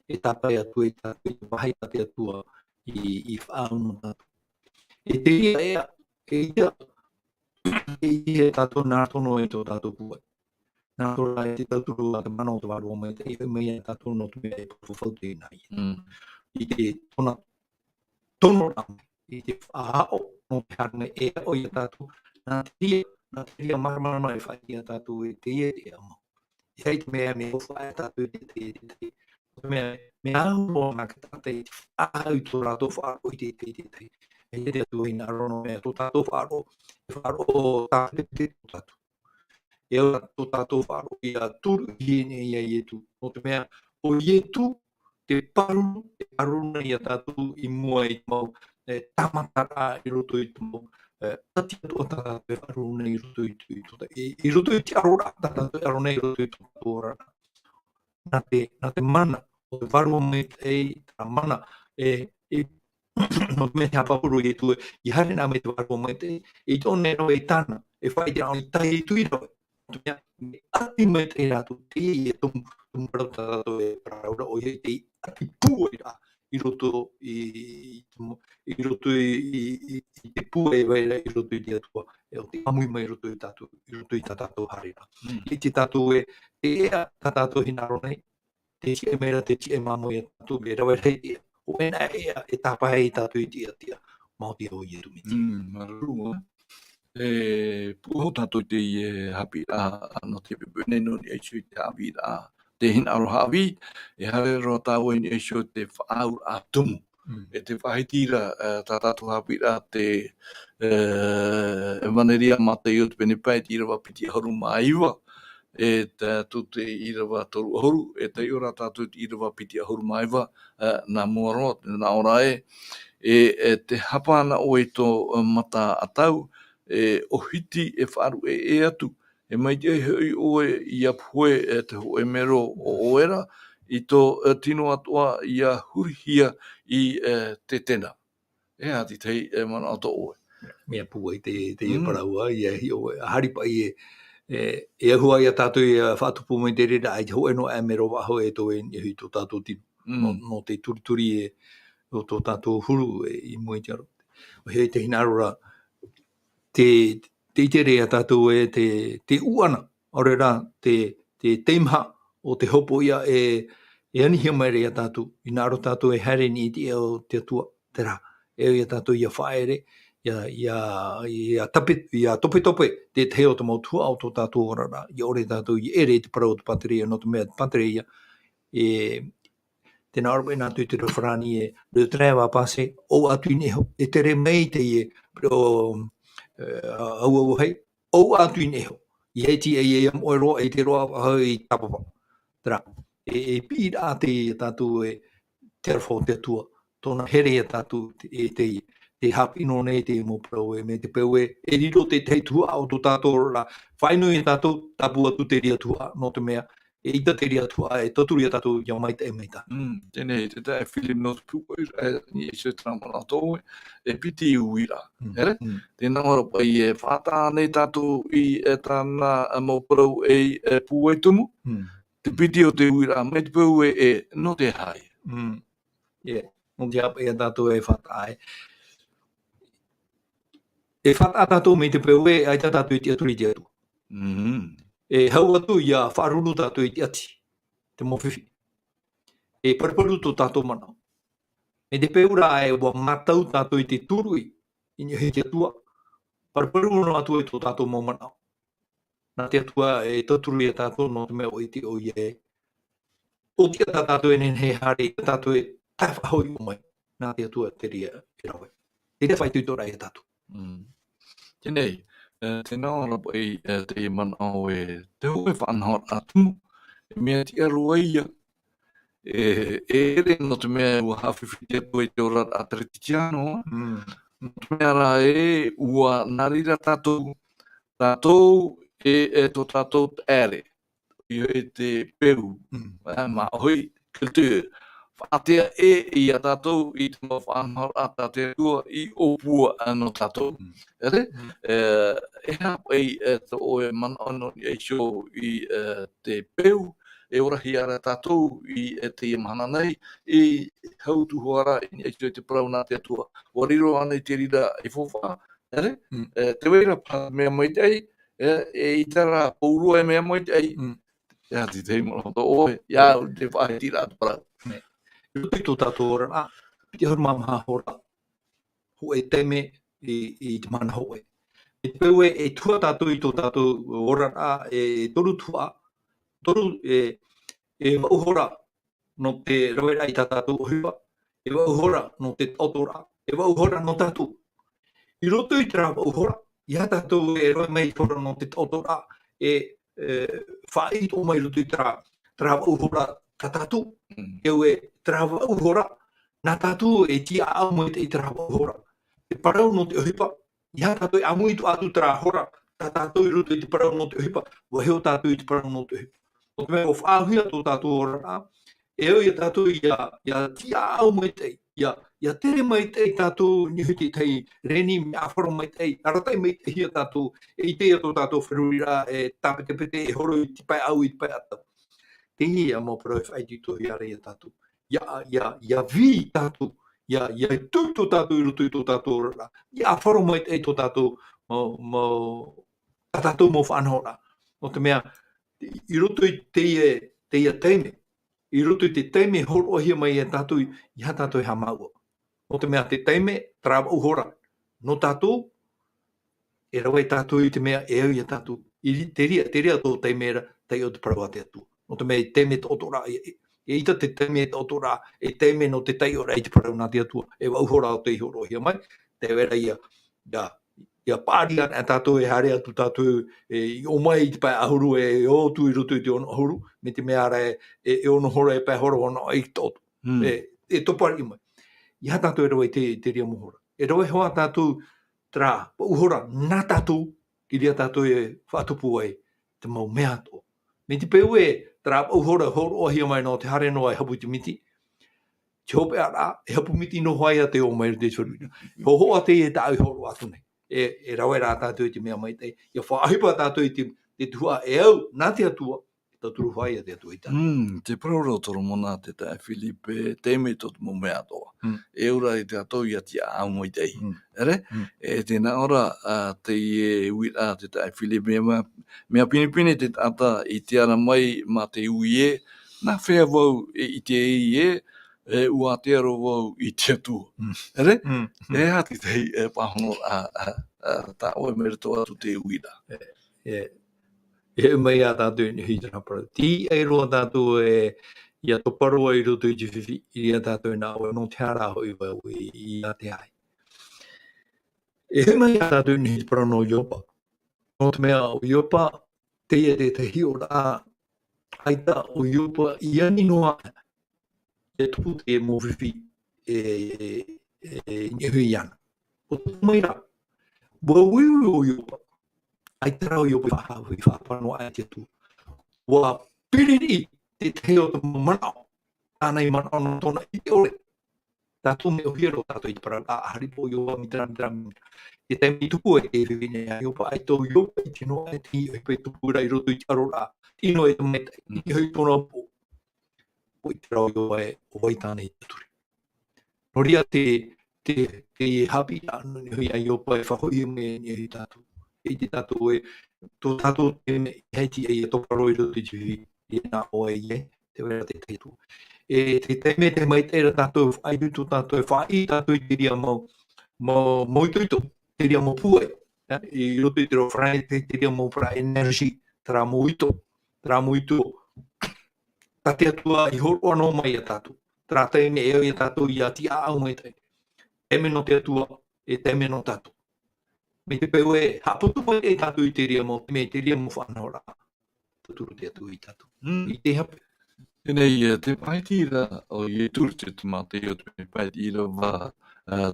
e tāpai atu e tātou I te wahai te atua I whaonu tātou. E te ia e tātou nā tono e tō tātou puai. Nā tōra e te tauturu a te mana o te wāru o mai te iwhi mea tātou no te mea e pōwhau te nai. I te tona tono rāme, I te whaao no te harunga e o I a tātou, nā te ria maramana e whai I a tātou e teie te amau. I hei te mea me o whai a tātou te teie. Me au o ngā ka tātai te whaau tō rātou whaaro I te teie. E te atu I nā rono mea tō tātou whaaro, e whaaro o tātou te tō tātou. E ora tō tātou whaaro I a tūru I I a ietu. No te mea, o ietu te paruna I a tātou I mua I te mau tamatara I roto I te mau tati atu o tātou e paruna I roto I tu. I roto I te aroraa, tātou arona I roto I tu ora. Nā te mana, o te wharu o mai tā mana, no te mea te hapapuru I tu, I hare nā me te wharu o mai te, I tōne no e tāna, e whai te rao I tai I tu I rawe. Me ati mai te rātou te I tumu parau tātou e paraura o I te ati pua I rā I roto I te pua e waira I roto I te atua e o te amui mai I roto I tātou hare rā. I te tātou e te ea tātou hinaro nei, te tie mera te tie mamo I tātou me rawe rei ea. O ena ea e tāpai I tātou I tia mauti o I miti. Marua. Puho tātou te haapiiraa no te pepene no ni eisho I te haapiiraa te hina aro hawi e hare roa tāua ni eisho te whaau a tumu. E te whahitira tā tātou haapiiraa te maneria mate I o te penepai te Irava piti haru maiwa e tātou te Irava toru ahoru e te ora tātou te Irava piti haru maiwa nā muaroa, nā ora e te hapa ana o e tō mata atau o hiti e wharu e atu. E mai te hei oe I a pue te hoe mero o oera I tō tino atua I a hurihia I te tena. E ati tei mana ato oe. Mea pua I te Parau I a hi oe. Haripa I e ahua I a tātou I a whātupu mai te rera ai te hoe no e mero waho e tō e hui tō tātou tino. No te turituri o tō tātou huru I mui te aro. O hei te hinarora te ite rea tātou e te uana, ore rā, te teimha o te hopo ia E ani hia mai rea tātou, I nā aro tātou e here ni te eo te atua te rā. Eo ia tātou ia whaere, ia tope te teo te mautua au tō tātou orara. Ia ore tātou I ere te parau te pateria, no te mea te pateria. Tēnā aro nā tui te rewharani e reo trēwa pāse, o atu I neho, e tere mei te ie, au hei, o atu I neho. I hei ti e am oeroa, e te roa hau I tapapa. Tērā. E pīra te tātou e te arwhau te atua, tōna here e tātou te hapino nei te mo Parau e me te peu e riro te tua au tō tātou la whainui e tātou tapu atu te ria tua, no te mea, e ita te ria tua, e taturi e tātou ia mai te e meita. Tēnei, te tae whili no te puai, ni e se tramana tō e piti uira, ere? Tēnā ora pai e whātā nei tātou I e tāna mo Parau e puai tumu, te piti o te uira, me te peu e no te hai. No te apa e tātou e whātā e. E whātā tātou me te peu e, ai tātou I te aturi te atu. E hau atu ia wharuru tātou I te ati, te mowhiwhi. E parparu tō tātou manao. Me te peura e wa matau tātou I te turui, I ni hei te atua. Parparu no atua I tō tātou mau manao. Nā te atua e taturi e tātou no te mea o I te o I e. O tia tātou e nenhei hare, tātou e tai whahoi o mai. Nā te atua te ria e rawe. Te rea whai tuitora e tātou. Tēnei, tēnā ora pai te manao e te hoe whanhor atumu, e mea ti aru ia. E re no te mea ua hawhiwhi te atu e te ora a Teretiano, no te mea ra e ua narira tātou e tō tātou ere, I e te peu, ma hoi, kiltu, whaatea I a tātou I te mau whanhor a tātea tua I opua no tātou. Ere? E hapai tō oe mana ono I eisho I te peu, e orahi ara tātou I te imahana nei, I hautu hoara I eisho te Parau nā te atua. Wariro ana I te rira I whowha, ere? Te weira pa mea mai tei, e itara paurua e mea mai tei, ia te te imono tō oe, ia te whahe tira atu Parau. I tō tātou ora, piti haru mamaha hora, ho e teme I te mana hoe. E peu e tua tātou I tō tātou ora e toru tua, toru e wauhora no te rawera I tā tātou ohipa, e wauhora no te tautoo-maite-raa, e wauhora no tātou. I roto I te rā wauhora, ia tātou e roe mai hora no te tautoo-maite-raa, whai tō mai roto I te rā wauhora tā tātou. Eo e te rā wauhora, nā tātou e tia aumui te I te rā wauhora. Te Parau no te ohipa, ia tātou e amui tu atu te rā hora, tā tātou I roto I te Parau no te ohipa, waheo tātou I te Parau no te ohipa. O te mea o whāhuia tō tātou ora, eo ia tātou ia tia aumui te, ia tere mai te tātou nihuti tei, reni me awharo mai te, aratai mai te hia tātou, e I te tō tātou wherurira, e tāpetepete e horo I te pai au I te pai atau. Te ia mō Parau e whai tito I are ia tātou. Ia vi tātou, ia tū tō tātou I roto I tō tātou ora. Ia wharo mai te tō tātou tātou mō whanhora. O te mea, I roto I teie teime. I roto I te teime horohia mai e tātou, ia tātou ha maua. O te mea, te teime, trāwa uhora. No tātou, e rawa I tātou I te mea, e au ia tātou. I te ria tō teimera, tei o te Parau a te atua. O te mea, teime te otora, e ita te teime te otora, e teime no te tei ora I te Parau nā te atua. E wauhora o te horohia mai, te wera ia pāria a tātou e hare atu tātou I o mai I te pai ahuru e o tu I roto I te ono ahuru, me te mea ara e ono hora e pai horo ono I tōtu. E topari mai. Ia tātou e rawa I te ria mohora. E rawa hoa tātou tra uhora nā tātou ki ria tātou e whaatupu ai te mau mea tō. Me te peu e tra uhora horo ahia mai no te hare noa e hapu te miti. Te hope ara e hapu miti no hoai a te o mai te sorina. Ho hoa te e tāu horo atu nei. E rawe rā tātou I te mea mai te. Ia whaahipa tātou I te tua e au nā te atua. Tāturu whai a te atua I tātou. Te parau toro mona te tae Filipe, teime tot mo mea toa. E ura I te atou I ati a aumoi tei. Ere? E tēnā ora te e uira te tae Filipe mea pinipini te tata I te ara mai ma te uie na whea wau I te ie, ua te aro wau I te atua. Ere? E hati tei pahono ta oe mere tō atu te uira. E mai a tātou ni hītana para. Ti e roa tātou ia to paroa I roto I te whiwhi, I a tātou nā oe no te ara hoi wau I a te ai. E mai a tātou ni hītana no Iopa. No te mea o Iopa, teie te hio rā, aita o Iopa I ani noa, e tupu te mō whiwhi ni hui ana. O te mai rā, wa wiwi o Iopa, aita rao Iopa I whahawi whapano ai te tu. Wa piriri te teo te manao, tānei manao no tōna I te ore. Tātou me o hiro tātou I te para a haripo Iopa mitra. E te mi tupu e whiwine a Iopa, ai tō Iopa I te noa e te I pe tupu rai roto I te aroraa. Tino e te meta, I te hui tōna po. O I te rao Iopa e o waitane I te turi. Noria te haapiiraa no ni hui a Iopa e whahoi me ni hui tātou. I te tātou e, tō tātou te me heiti e tōparo I roto I te hui, I nā oe I te wera te teitu. E te teime te mai teira tātou ai tū tātou e whai tātou I te ria mau moituito, te ria mau puai. I roto I te rowhrai te ria mau pra energy, tera muito, ta te atua I horo anō mai a tātou. Tera teime eo I a tātou I a ti a au mai tei. Teme no te atua, e teme no tātou. Me te peo e haputu mai e tātou I te ria mau, me te ria mau whanau rā. Tuturu te atua I tātou. I te hape. Tēnei, te paitira o I tūru te tamate o te paitira wā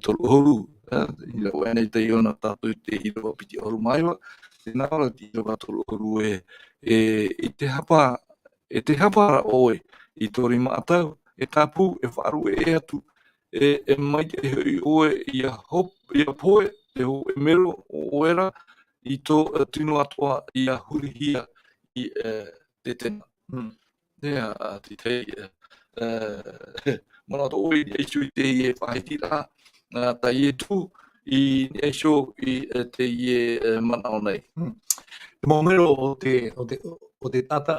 tolu horu. I rau enei te iona tātou te Irava piti horu maiwa. Tēnā ora te Irava tolu horu e te hapa oe I tori maatau. E tāpū, e wharu e atu. E mai te hui oe I a poe, te ho e mero o oera I tō tino atoa I a hurihia I te tena. Nea te teie. Mana tō oi e isu I teie whaitira, ta ie tū I eisho I teie manao nei. Te momero o te tata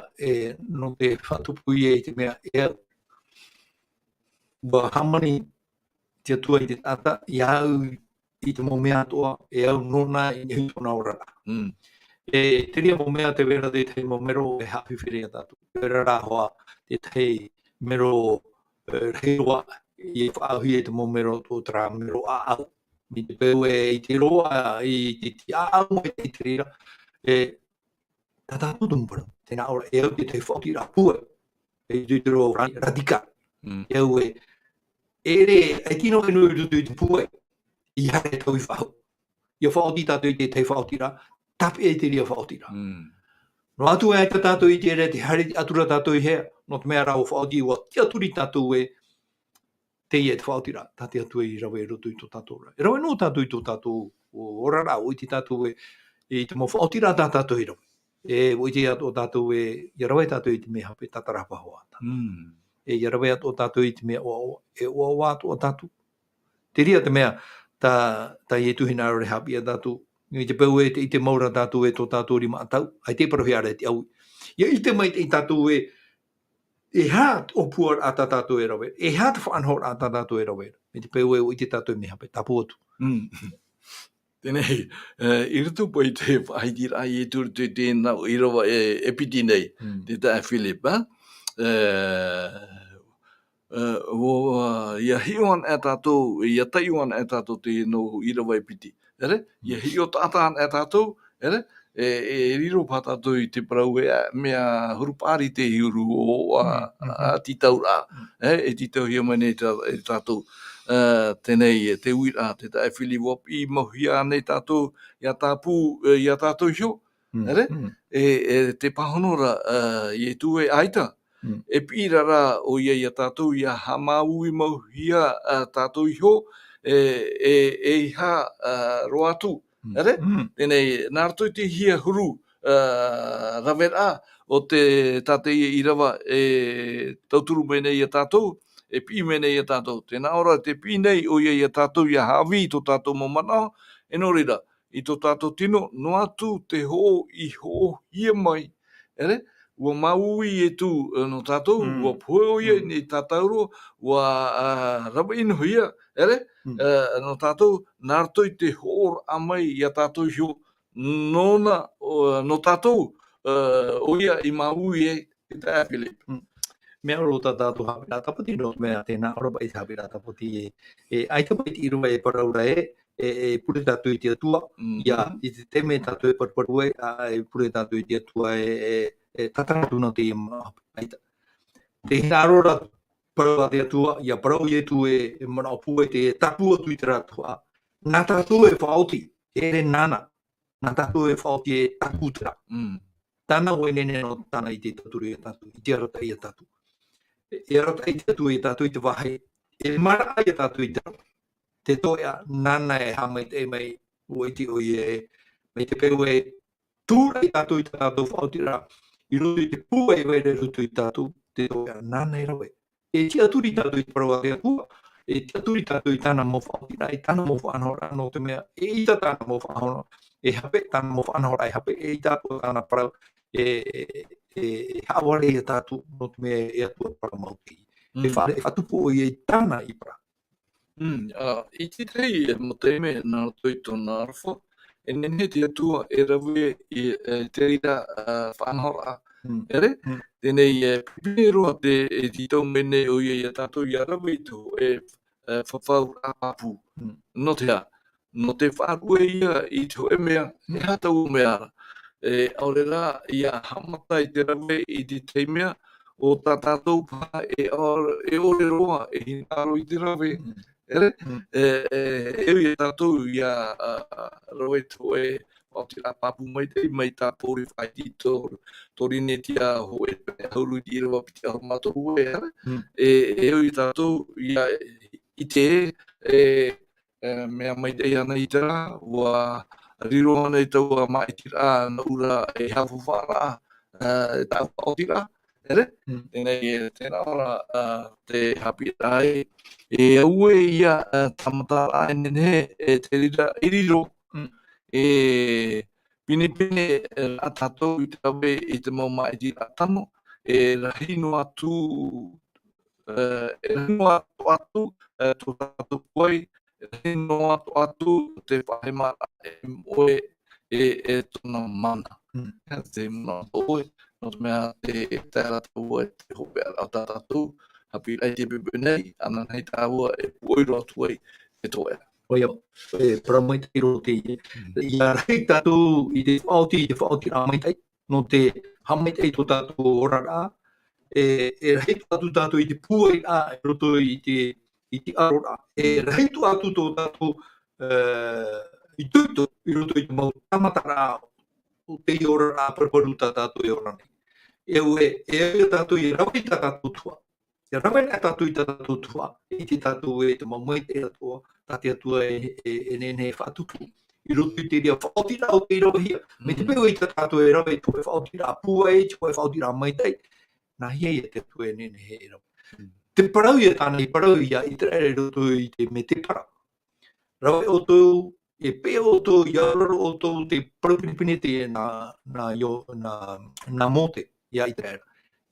no te whatupu I te mea e wa hamani te atua I te tata I au I te momea atoa e au nona I nehi tōna ora. E te ria momea te vera te momero e hawhiwhiri a tātou. Te vera rā hoa te mero reiroa I whaahui e te momero tō tera mero a au. Mi te peu I te roa I te a au e te rira. Tā tātou tumpara. Tēnā ora e au te whaoti rā pua. E te ro radika. E au ere e tino e nui rutu I te pua. I hare tau I whahau. Ia whaoti tātou I te whaoti rā. Tape e te ria whaotira. No atu e te tātou I te ere, te hare atura tātou I hea, no te mea rao whaoti wa te aturi tātou e teie te whaotira, tā te atu I rawe roto I tō tātou ra. E rawe no tātou I tō tātou o orara, o I te tātou e te mo whaotira tā tātou I rawe. E o I te ato tātou I rawe tātou I te mea hape tatarapa hoa. E rawe ato tātou I te mea o ato tātou. Te ria te mea, tā I tuhina re hapi a tātou, I te peu I te maura tātou e tō tātou rima atau, ai te parohi ara te au. Ia I te mai te tātou e hā o puar a tā tātou e rawe, e hā te whanhor a tā tātou e rawe. Me te peu o I te tātou me hape, tapu atu. Tēnei, I rutu po I te whaitira I tūru te tēnā o Irava e piti nei, te tae Philip, ia hioan e tātou, ia taiuan e tātou te no Irava e piti. Ere? Ia hio tātaan e tātou, ere? E riro pā tātou I te parau mea hurupāri te hiuru o titau rā. E titau hia mai nei tātou. Tēnei, te uira, te tae whili wop I mohia nei tātou, ia tātou hio. Ere? Te pahonora, I tu e aita. E pira rā o ia tātou, ia hamau I mohia tātou hio, e ha roatu, ere? Tēnei, nā rato I te hia huru rave rā o te tate Irava e tauturu mai nei a tātou, e pi mai nei a tātou. Tēnā ora te pi nei o ia tātou ia hawi I tō tātou mamana, e no rira, I tō tātou tino, no atu te ho I ho hia mai, ere? ua maui e tu no tatou, ua pui ia ni tatauro, ua raba ino hia, ere? No tatou, narto i te hor amai ia tatou hio, nona no tatou, o ia i maui e te Philip. Mea ro tatou haapiiraa tapoti no mea tēnā ora ba i haapiiraa tapoti ai te mai i rua e paraura pure tatou i te atua, ia i te teme tatou e parparue, e pure tatou i te atua tatanga tuna te aita. Te hina arora parau a te atua, ia parau i tu mana opua te tapua tu i te ratua. Nā tatou e whaoti, re nana, nā tatou e whaoti e taputera. Tana o nene no tana i te taturu i tatu, i te arata i tatu. E arata i tatu i tatu i te wahai, e mara ai tatu i tatu. Te toea nana e hamai te mai o iti o me te peu e tūra i tatu i tatu whaotira. I rutu i te puai were rutu i tatu, te toea nana e rawe. E ti aturi tatu i te parawa te atua, e ti aturi tatu i tana mo whaotira, e tana mo whanahora no te mea, e ita tana mo whanahora, e hape tana mo whanahora, e hape e tatu tana parau, haware e tatu no te mea e atua para mauti. E whatupu i e tana i para. I te tei mo te me nā toi tōna arwha, e nene te atua e rawe i te rira whanhora. Ere? Tēnei pipine roa te titau mene o ia tātou i arawe i tō e whawhau rāpapu. No te a. No te whārue ia i tō e mea, e hatau mea. E aurera ia hamata i te rawe i te teimea, o tā tātou pā e ore roa e hinaro i te rawe. Ere? E tātou ia rawe tō e o te rapapu mai tā pōri whaiti tō rine tia ho e hauru i Irava piti aho mātou e ere. E tātou ia i te mea mai te ana i te rā, ua riro ana i tau a maiti-raa na ura e hawhawhara e tau whaotira. Ere? Tēnei tēnā ora te haapiiraa e aue ia tamatara e nene e te rira iriro. Pine a tātou i te awe i te mau maiti-raa tano, e rahino atu atu tō tātou puai, e rahino atu te whahemara e moe e tōna mana. Te mana oe. No te mea te tēra tāua e te hope a tātou, haapiiraa i te pepe nei, ana nei tāua e puoiro atu ai e tō ea. Oia, para mai te iro te ia rei tātou i te whaoti rā mai tei, no te hamaitai tō tātou orara, e rei tātou i te puai rā, e roto i te aroraa, e rei atu tō tātou i tūto, i roto i te mau tamatara, o te ora rā paraparu tā tātou e ora nei. E tātou i rawe tā tātou tua. E rawe nā tātou i tā tātou tua. I te tātou e te mamai te atua, tā te atua e nene whatupu. I roto i te rea whaotira o te rawe hia. Me te peo i tā tātou e rawe tō e whaotira puai, tō e whaotira mai tei. Nā hia i te atua e nene he e rawe. Te parau i tāna i parau ia i te ere roto i te me te para. Rawe o tō e peo o tō, i aroro o tō te parupinipine te nā mote, ia i te era.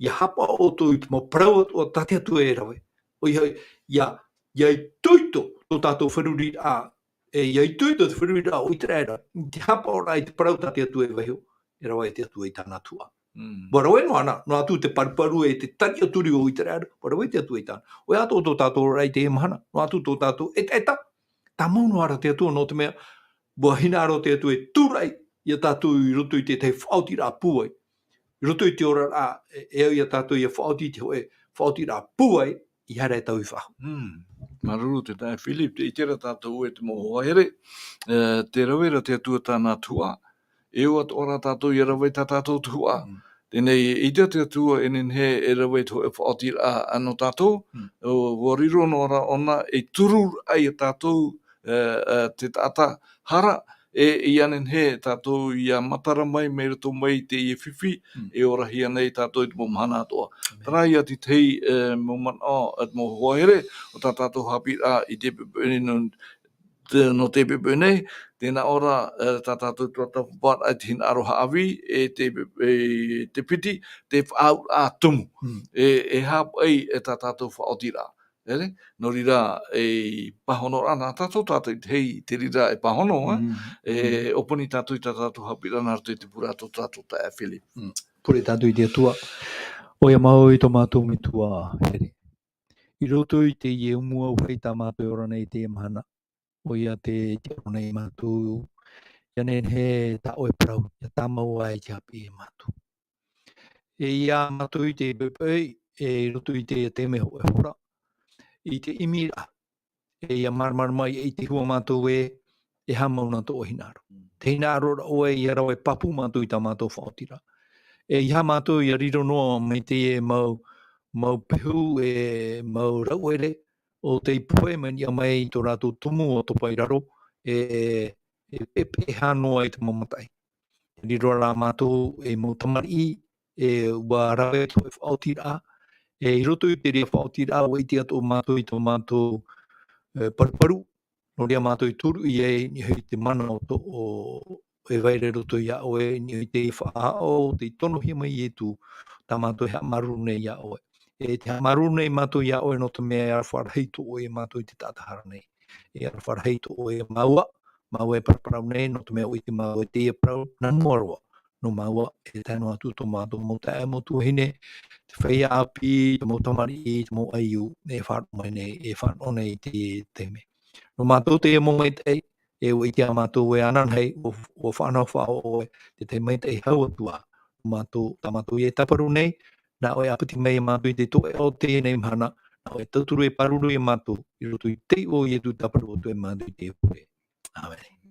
Ia hapa o tō i te mau parau o tate atu e rawe. O ia i tuito tō tātou wheruri a, ia i tuito te wheruri a o i te era. Te hapa o rai te parau tate atu e wahio, e rawe te atu e tāna tua. Warawe no ana, no atu te paruparu e te tari aturi o i te era, warawe te atu e tāna. O ato tō tātou rai te emahana, no atu tō tātou e eta. Tā maunu ara te atua no te mea, bua hina aro te atua e tūrai i a tātou i roto i te whaoti rā puai. I roto i te ora rā, e au i a tātou i a whaoti te hoe, whaoti rā puai, i hara e tau i whahu. Maruru te tae Philip, te itera tātou e te moho haere, te rawera te atua tāna tua, e o at ora tātou i rawai tā tātou tua. Tēnei, i te atua e nenhe e rawai tō e whaoti rā anō tātou, o riro no ora ona e turu ai a tātou te tata hara, i anen he tātou i a matara mai me rato mai te i whiwhi, e ora hia nei tātou i te momhana atoa. Tarai ati tei moman at mo hoere, o tā tātou haapiiraa i te pepe no te pepe nei, tēnā ora tātātou tuatapapa te hina aroha awi, te piti, te whaau a tumu. E hāp ai tātātou whaotira. No rira pahono ana tātou tātou hei te rira pahono, oponi tātou tātou hāpiiraa nā te purato tātou tae Philip. Pure tātou te atua. Oia mau I tō mātou mitua here. I roto I te ie umua uhei tā mātou ora nei te mahana. Oia te ora nei mātou. Ia nen he tā oe parau. Ia tā mau ai te hapi e mātou. E ia mātou I te bepei. E roto I te te meho e hora. I te imira. E ia marmar mai I te hua mātou e hamau nā tō hinaro. Te hinaro oe I rau e papu mātou I tā mātou whaotira. E iha mātou I riro noa mai te e mau pehu e mau rauere o te ipue mani a mai tō rātou tumu o topa I raro e hānoa I te mamatai. Riro rā mātou e mau tamari e ua rave tō e whaotira e I roto I te rea whaotira o I te ato mātou I tō mātou paruparu no rea mātou I turu I e ni hei te mana o tō e vaire roto ia oe ni te whaao te tono hi mai e tu tā mātou hea maru nei ia oe. E te hea maru nei mātou ia oe no te mea e arwharahei to oe mātou I te tātahara nei. E arwharahei to oe maua e paraparau nei no te mea oe te maua e teie parau na muaroa. No maua e tēnu atu tō mātou mo te mo tuahine, te whaia api, te mo tamari, te mo aiu, e whaano mai nei, e whaano nei te me. No mātou te mo mai te e o iti a mātou e ananhei o whanau whao e te maite e hau atua. Tā mātou e taparu nei, nā oe apati mei mātou I te toe o te nei mhana, nā oe tauturu e paruru e mātou, I roto I te o I e tu taparu o tu e mātou I te pure. Amen.